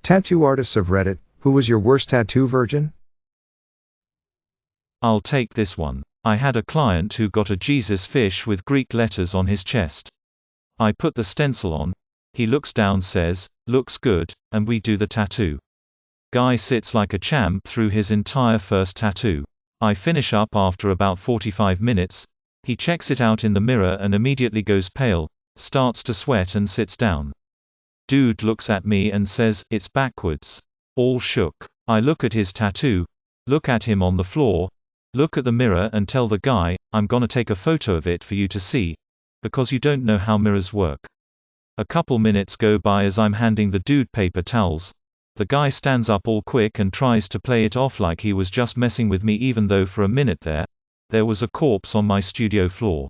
Tattoo artists of Reddit, who was your worst tattoo virgin? I'll take this one. I had a client who got a Jesus fish with Greek letters on his chest. I put the stencil on. He looks down, says, "Looks good," and we do the tattoo. Guy sits like a champ through his entire first tattoo. I finish up after about 45 minutes. He checks it out in the mirror and immediately goes pale, starts to sweat and sits down. Dude looks at me and says, "It's backwards." All shook. I look at his tattoo, look at him on the floor, look at the mirror and tell the guy, "I'm gonna take a photo of it for you to see, because you don't know how mirrors work." A couple minutes go by as I'm handing the dude paper towels. The guy stands up all quick and tries to play it off like he was just messing with me, even though for a minute there was a corpse on my studio floor.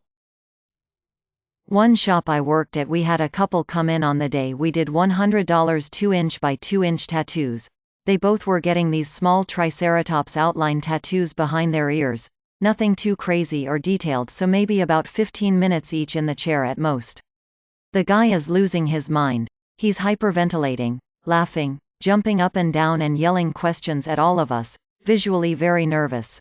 One shop I worked at, we had a couple come in on the day we did $100 2-inch by 2-inch tattoos. They both were getting these small triceratops outline tattoos behind their ears. Nothing too crazy or detailed, so maybe about 15 minutes each in the chair at most. The guy is losing his mind. He's hyperventilating, laughing, jumping up and down and yelling questions at all of us, visually very nervous.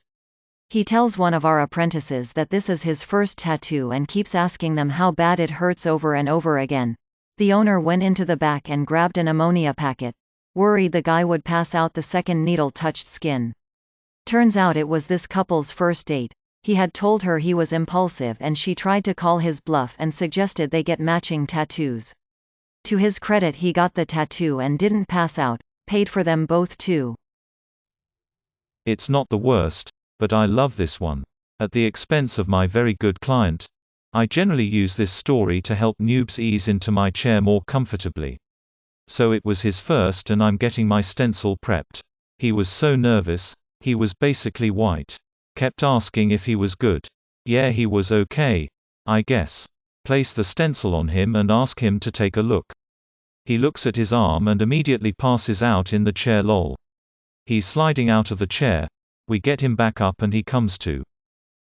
He tells one of our apprentices that this is his first tattoo and keeps asking them how bad it hurts over and over again. The owner went into the back and grabbed an ammonia packet, worried the guy would pass out the second needle touched skin. Turns out it was this couple's first date. He had told her he was impulsive and she tried to call his bluff and suggested they get matching tattoos. To his credit, he got the tattoo and didn't pass out, paid for them both too. It's not the worst, but I love this one. At the expense of my very good client. I generally use this story to help noobs ease into my chair more comfortably. So it was his first and I'm getting my stencil prepped. He was so nervous, he was basically white. Kept asking if he was good. Yeah, he was okay, I guess. Place the stencil on him and ask him to take a look. He looks at his arm and immediately passes out in the chair, lol. He's sliding out of the chair. We get him back up and he comes to.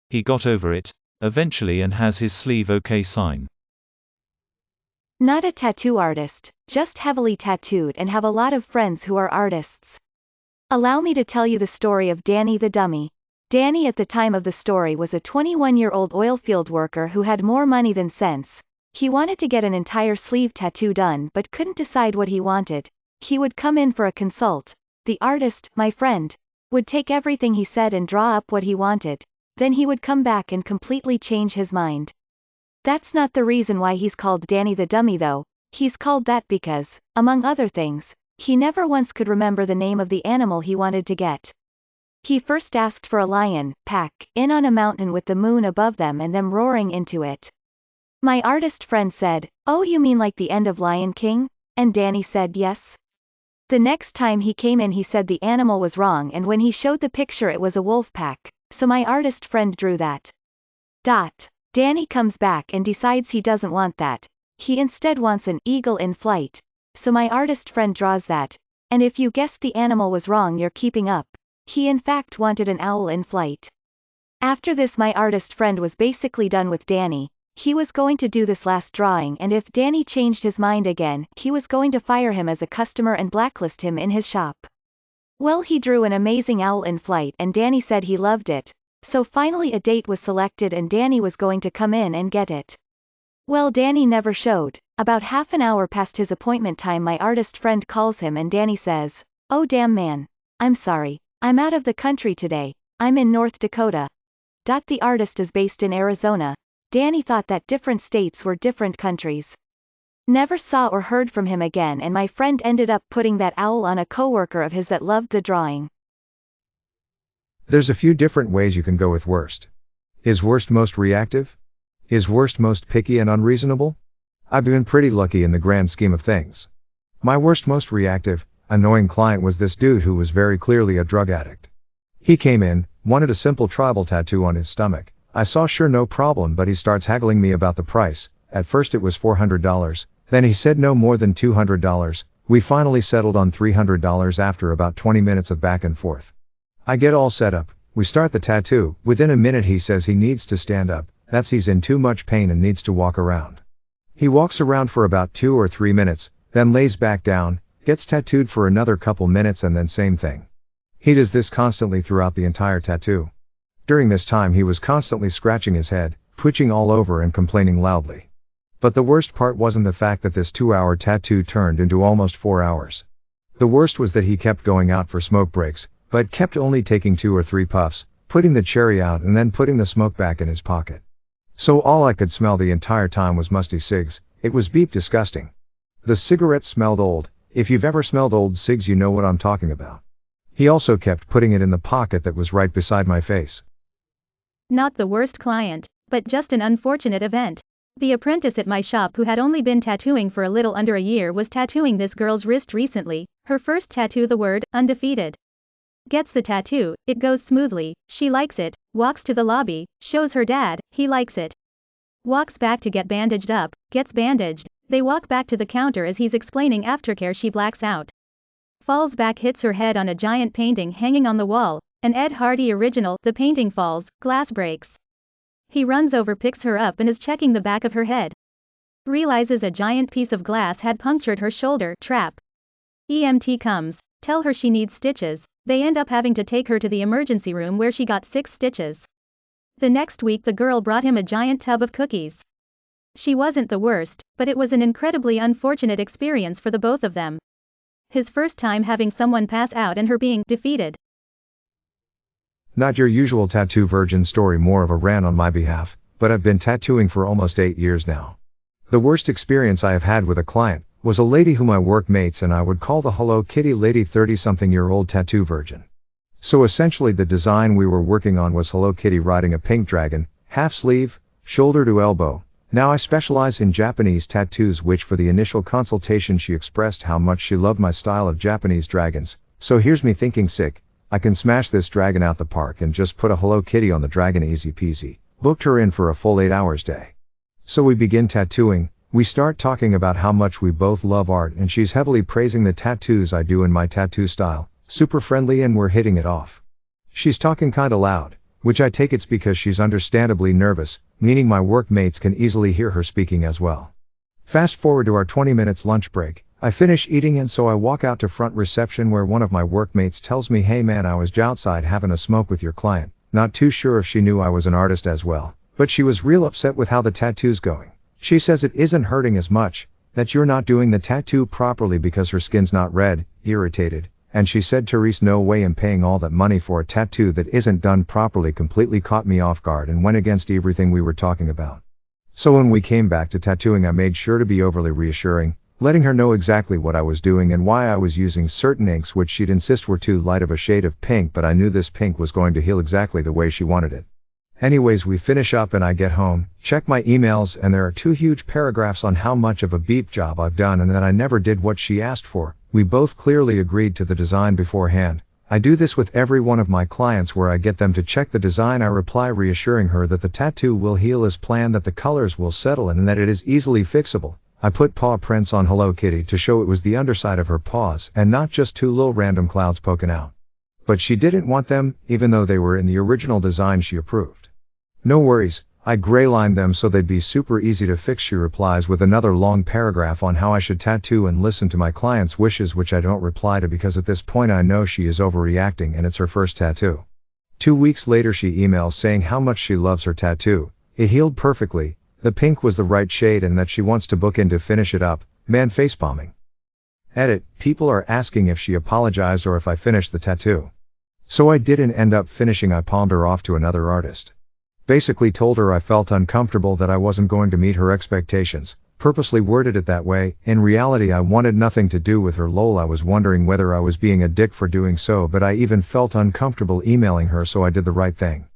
He got over it, eventually, and has his sleeve okay sign. Not a tattoo artist, just heavily tattooed and have a lot of friends who are artists. Allow me to tell you the story of Danny the dummy. Danny at the time of the story was a 21-year-old oilfield worker who had more money than sense. He wanted to get an entire sleeve tattoo done but couldn't decide what he wanted. He would come in for a consult. The artist, my friend, would take everything he said and draw up what he wanted. Then he would come back and completely change his mind. That's not the reason why he's called Danny the dummy though. He's called that because, among other things, he never once could remember the name of the animal he wanted to get. He first asked for a lion, pack, in on a mountain with the moon above them and them roaring into it. My artist friend said, "Oh, you mean like the end of Lion King?" And Danny said yes. The next time he came in he said the animal was wrong, and when he showed the picture it was a wolf pack, so my artist friend drew that. Danny comes back and decides he doesn't want that. He instead wants an eagle in flight. So my artist friend draws that. And if you guessed the animal was wrong, you're keeping up. He in fact wanted an owl in flight. After this, my artist friend was basically done with Danny. He was going to do this last drawing, and if Danny changed his mind again, he was going to fire him as a customer and blacklist him in his shop. Well, he drew an amazing owl in flight and Danny said he loved it. So finally a date was selected and Danny was going to come in and get it. Well, Danny never showed. About half an hour past his appointment time, my artist friend calls him and Danny says, "Oh damn man. I'm sorry. I'm out of the country today. I'm in North Dakota." The artist is based in Arizona. Danny thought that different states were different countries. Never saw or heard from him again, and my friend ended up putting that owl on a coworker of his that loved the drawing. There's a few different ways you can go with worst. Is worst most reactive? Is worst most picky and unreasonable? I've been pretty lucky in the grand scheme of things. My worst most reactive, annoying client was this dude who was very clearly a drug addict. He came in, wanted a simple tribal tattoo on his stomach. I saw sure no problem, but he starts haggling me about the price. At first it was $400, then he said no more than $200. We finally settled on $300 after about 20 minutes of back and forth. I get all set up, we start the tattoo. Within a minute he says he needs to stand up, that's he's in too much pain and needs to walk around. He walks around for about 2 or 3 minutes, then lays back down, Gets tattooed for another couple minutes and then same thing. He does this constantly throughout the entire tattoo. During this time he was constantly scratching his head, twitching all over and complaining loudly. But the worst part wasn't the fact that this 2-hour tattoo turned into almost 4 hours. The worst was that he kept going out for smoke breaks, but kept only taking 2 or 3 puffs, putting the cherry out and then putting the smoke back in his pocket. So all I could smell the entire time was musty cigs. It was beep disgusting. The cigarettes smelled old. If you've ever smelled old cigs you know what I'm talking about. He also kept putting it in the pocket that was right beside my face. Not the worst client, but just an unfortunate event. The apprentice at my shop who had only been tattooing for a little under a year was tattooing this girl's wrist recently, her first tattoo, the word, undefeated. Gets the tattoo, it goes smoothly, she likes it, walks to the lobby, shows her dad, he likes it. Walks back to get bandaged up, gets bandaged, they walk back to the counter as he's explaining aftercare, she blacks out. Falls back, hits her head on a giant painting hanging on the wall, an Ed Hardy original, the painting falls, glass breaks. He runs over, picks her up and is checking the back of her head. Realizes a giant piece of glass had punctured her shoulder, trap. EMT comes, tell her she needs stitches, they end up having to take her to the emergency room where she got 6 stitches. The next week the girl brought him a giant tub of cookies. She wasn't the worst, but it was an incredibly unfortunate experience for the both of them. His first time having someone pass out and her being defeated. Not your usual tattoo virgin story, more of a rant on my behalf, but I've been tattooing for almost 8 years now. The worst experience I have had with a client was a lady whom I work mates and I would call the Hello Kitty lady, 30-something-year-old tattoo virgin. So essentially the design we were working on was Hello Kitty riding a pink dragon, half sleeve, shoulder to elbow. Now I specialize in Japanese tattoos, which for the initial consultation she expressed how much she loved my style of Japanese dragons. So here's me thinking, sick, I can smash this dragon out the park and just put a Hello Kitty on the dragon, easy peasy. Booked her in for a full 8 hours day. So we begin tattooing, we start talking about how much we both love art and she's heavily praising the tattoos I do in my tattoo style, super friendly, and we're hitting it off. She's talking kinda loud, which I take it's because she's understandably nervous, meaning my workmates can easily hear her speaking as well. Fast forward to our 20 minutes lunch break, I finish eating and so I walk out to front reception where one of my workmates tells me, hey man, I was outside having a smoke with your client. Not too sure if she knew I was an artist as well, but she was real upset with how the tattoo's going. She says it isn't hurting as much, that you're not doing the tattoo properly because her skin's not red, irritated, and she said, Therese, no way I'm paying all that money for a tattoo that isn't done properly. Completely caught me off guard and went against everything we were talking about. So when we came back to tattooing I made sure to be overly reassuring, letting her know exactly what I was doing and why I was using certain inks which she'd insist were too light of a shade of pink, but I knew this pink was going to heal exactly the way she wanted it. Anyways, we finish up and I get home, check my emails, and there are 2 huge paragraphs on how much of a beep job I've done and that I never did what she asked for. We both clearly agreed to the design beforehand. I do this with every one of my clients where I get them to check the design. I reply reassuring her that the tattoo will heal as planned, that the colors will settle and that it is easily fixable. I put paw prints on Hello Kitty to show it was the underside of her paws and not just 2 little random clouds poking out. But she didn't want them, even though they were in the original design she approved. No worries, I gray-lined them so they'd be super easy to fix. She replies with another long paragraph on how I should tattoo and listen to my client's wishes, which I don't reply to because at this point I know she is overreacting and it's her first tattoo. 2 weeks later she emails saying how much she loves her tattoo, it healed perfectly, the pink was the right shade, and that she wants to book in to finish it up. Man, facepalming. Edit, people are asking if she apologized or if I finished the tattoo. So I didn't end up finishing, I palmed her off to another artist. Basically told her I felt uncomfortable, that I wasn't going to meet her expectations, purposely worded it that way. In reality I wanted nothing to do with her, lol. I was wondering whether I was being a dick for doing so, but I even felt uncomfortable emailing her, so I did the right thing.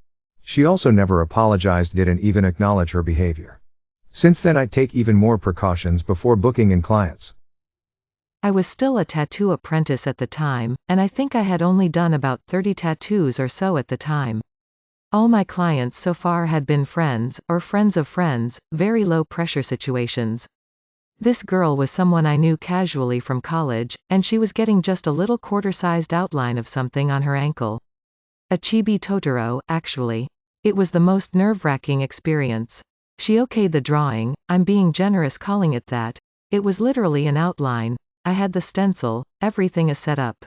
She also never apologized, didn't even acknowledge her behavior. Since then I take even more precautions before booking in clients. I was still a tattoo apprentice at the time, and I think I had only done about 30 tattoos or so at the time. All my clients so far had been friends, or friends of friends, very low pressure situations. This girl was someone I knew casually from college, and she was getting just a little quarter-sized outline of something on her ankle. A chibi Totoro, actually. It was the most nerve-wracking experience. She okayed the drawing, I'm being generous calling it that. It was literally an outline. I had the stencil, everything is set up.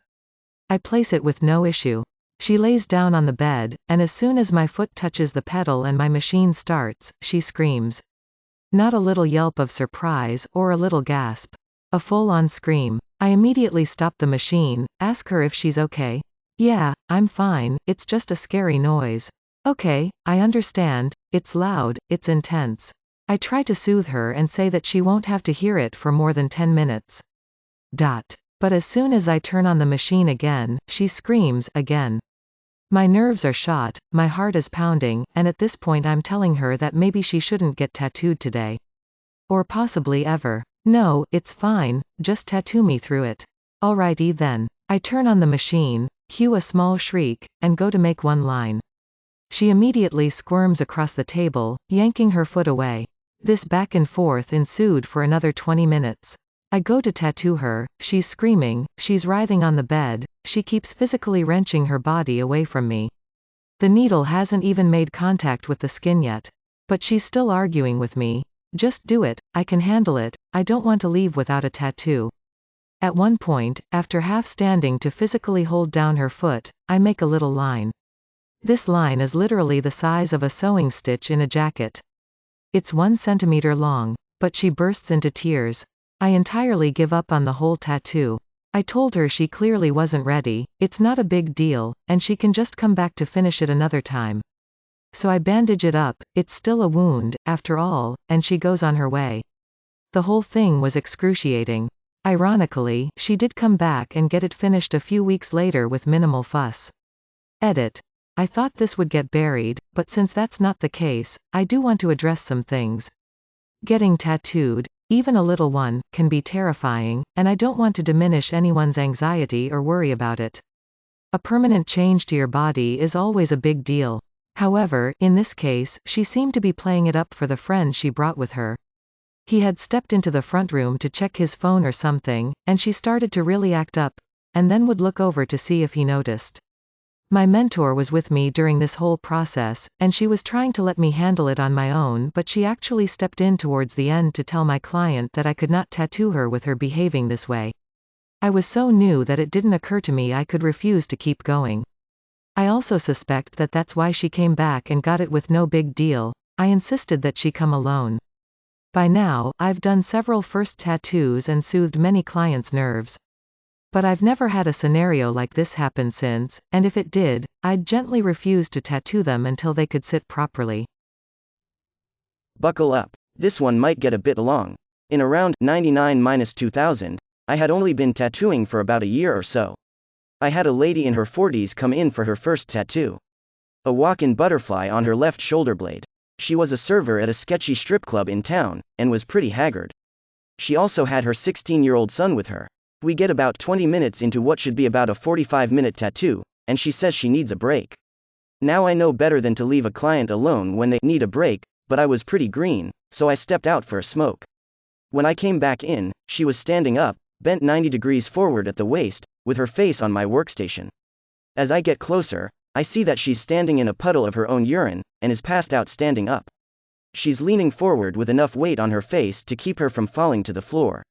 I place it with no issue. She lays down on the bed, and as soon as my foot touches the pedal and my machine starts, she screams. Not a little yelp of surprise, or a little gasp. A full-on scream. I immediately stop the machine, ask her if she's okay. Yeah, I'm fine, it's just a scary noise. Okay, I understand, it's loud, it's intense. I try to soothe her and say that she won't have to hear it for more than 10 minutes. But as soon as I turn on the machine again, she screams again. My nerves are shot, my heart is pounding, and at this point I'm telling her that maybe she shouldn't get tattooed today. Or possibly ever. No, it's fine, just tattoo me through it. Alrighty then. I turn on the machine, cue a small shriek, and go to make one line. She immediately squirms across the table, yanking her foot away. This back and forth ensued for another 20 minutes. I go to tattoo her, she's screaming, she's writhing on the bed, she keeps physically wrenching her body away from me. The needle hasn't even made contact with the skin yet. But she's still arguing with me. Just do it, I can handle it, I don't want to leave without a tattoo. At one point, after half standing to physically hold down her foot, I make a little line. This line is literally the size of a sewing stitch in a jacket. It's 1 centimeter long. But she bursts into tears. I entirely give up on the whole tattoo. I told her she clearly wasn't ready, it's not a big deal, and she can just come back to finish it another time. So I bandage it up, it's still a wound, after all, and she goes on her way. The whole thing was excruciating. Ironically, she did come back and get it finished a few weeks later with minimal fuss. Edit. I thought this would get buried, but since that's not the case, I do want to address some things. Getting tattooed, even a little one, can be terrifying, and I don't want to diminish anyone's anxiety or worry about it. A permanent change to your body is always a big deal. However, in this case, she seemed to be playing it up for the friend she brought with her. He had stepped into the front room to check his phone or something, and she started to really act up, and then would look over to see if he noticed. My mentor was with me during this whole process, and she was trying to let me handle it on my own, but she actually stepped in towards the end to tell my client that I could not tattoo her with her behaving this way. I was so new that it didn't occur to me I could refuse to keep going. I also suspect that that's why she came back and got it with no big deal. I insisted that she come alone. By now, I've done several first tattoos and soothed many clients' nerves. But I've never had a scenario like this happen since, and if it did, I'd gently refuse to tattoo them until they could sit properly. Buckle up. This one might get a bit long. In around 99-2000, I had only been tattooing for about a year or so. I had a lady in her 40s come in for her first tattoo. A walk-in butterfly on her left shoulder blade. She was a server at a sketchy strip club in town, and was pretty haggard. She also had her 16-year-old son with her. We get about 20 minutes into what should be about a 45-minute tattoo, and she says she needs a break. Now I know better than to leave a client alone when they need a break, but I was pretty green, so I stepped out for a smoke. When I came back in, she was standing up, bent 90 degrees forward at the waist, with her face on my workstation. As I get closer, I see that she's standing in a puddle of her own urine, and is passed out standing up. She's leaning forward with enough weight on her face to keep her from falling to the floor.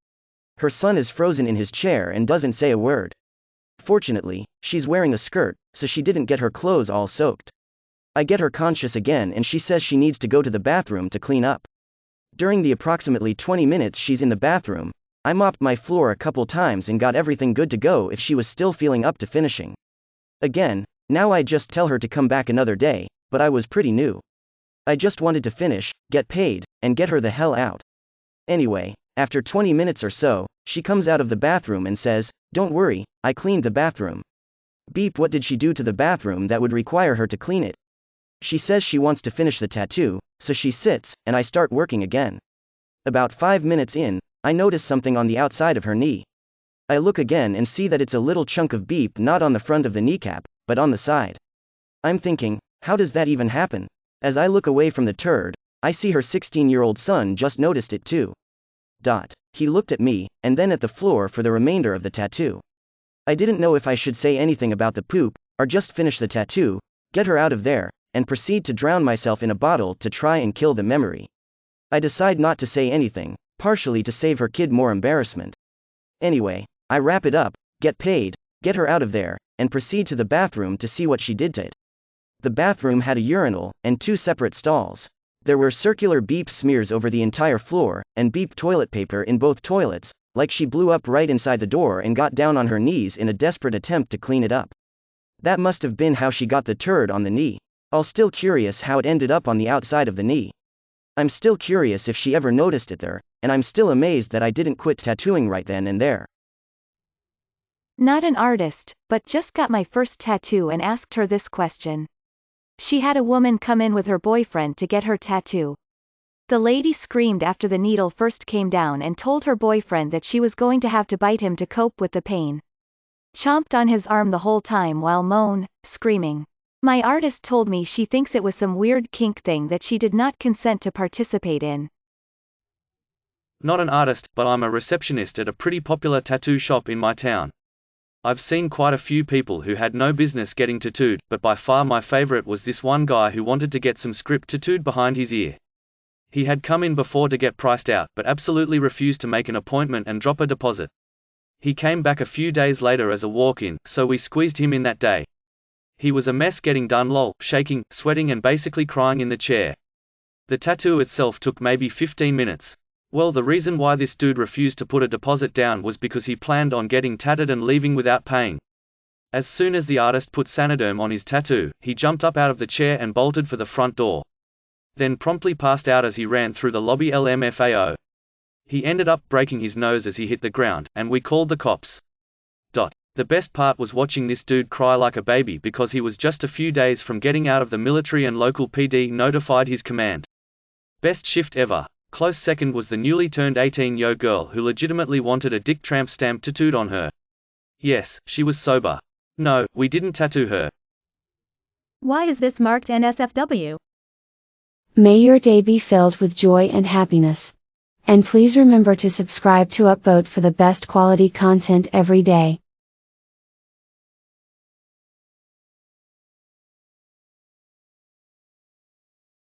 Her son is frozen in his chair and doesn't say a word. Fortunately, she's wearing a skirt, so she didn't get her clothes all soaked. I get her conscious again and she says she needs to go to the bathroom to clean up. During the approximately 20 minutes she's in the bathroom, I mopped my floor a couple times and got everything good to go if she was still feeling up to finishing. Again, now I just tell her to come back another day, but I was pretty new. I just wanted to finish, get paid, and get her the hell out. Anyway, after 20 minutes or so, she comes out of the bathroom and says, "Don't worry, I cleaned the bathroom." Beep, what did she do to the bathroom that would require her to clean it? She says she wants to finish the tattoo, so she sits, and I start working again. About 5 minutes in, I notice something on the outside of her knee. I look again and see that it's a little chunk of beep not on the front of the kneecap, but on the side. I'm thinking, how does that even happen? As I look away from the turd, I see her 16-year-old son just noticed it too. He looked at me, and then at the floor for the remainder of the tattoo. I didn't know if I should say anything about the poop, or just finish the tattoo, get her out of there, and proceed to drown myself in a bottle to try and kill the memory. I decide not to say anything, partially to save her kid more embarrassment. Anyway, I wrap it up, get paid, get her out of there, and proceed to the bathroom to see what she did to it. The bathroom had a urinal, and 2 separate stalls. There were circular beep smears over the entire floor, and beep toilet paper in both toilets, like she blew up right inside the door and got down on her knees in a desperate attempt to clean it up. That must have been how she got the turd on the knee. I'm still curious how it ended up on the outside of the knee. I'm still curious if she ever noticed it there, and I'm still amazed that I didn't quit tattooing right then and there. Not an artist, but just got my first tattoo and asked her this question. She had a woman come in with her boyfriend to get her tattoo. The lady screamed after the needle first came down and told her boyfriend that she was going to have to bite him to cope with the pain. Chomped on his arm the whole time while screaming. My artist told me she thinks it was some weird kink thing that she did not consent to participate in. Not an artist, but I'm a receptionist at a pretty popular tattoo shop in my town. I've seen quite a few people who had no business getting tattooed, but by far my favorite was this one guy who wanted to get some script tattooed behind his ear. He had come in before to get priced out, but absolutely refused to make an appointment and drop a deposit. He came back a few days later as a walk-in, so we squeezed him in that day. He was a mess getting done, shaking, sweating and basically crying in the chair. The tattoo itself took maybe 15 minutes. Well, the reason why this dude refused to put a deposit down was because he planned on getting tatted and leaving without paying. As soon as the artist put Sanoderm on his tattoo, he jumped up out of the chair and bolted for the front door. Then promptly passed out as he ran through the lobby LMFAO. He ended up breaking his nose as he hit the ground, and we called the cops. The best part was watching this dude cry like a baby because he was just a few days from getting out of the military and local PD notified his command. Best shift ever. Close second was the newly turned 18-year girl who legitimately wanted a Dick Tramp stamp tattooed on her. Yes, she was sober. No, we didn't tattoo her. Why is this marked NSFW? May your day be filled with joy and happiness. And please remember to subscribe to Upvote for the best quality content every day.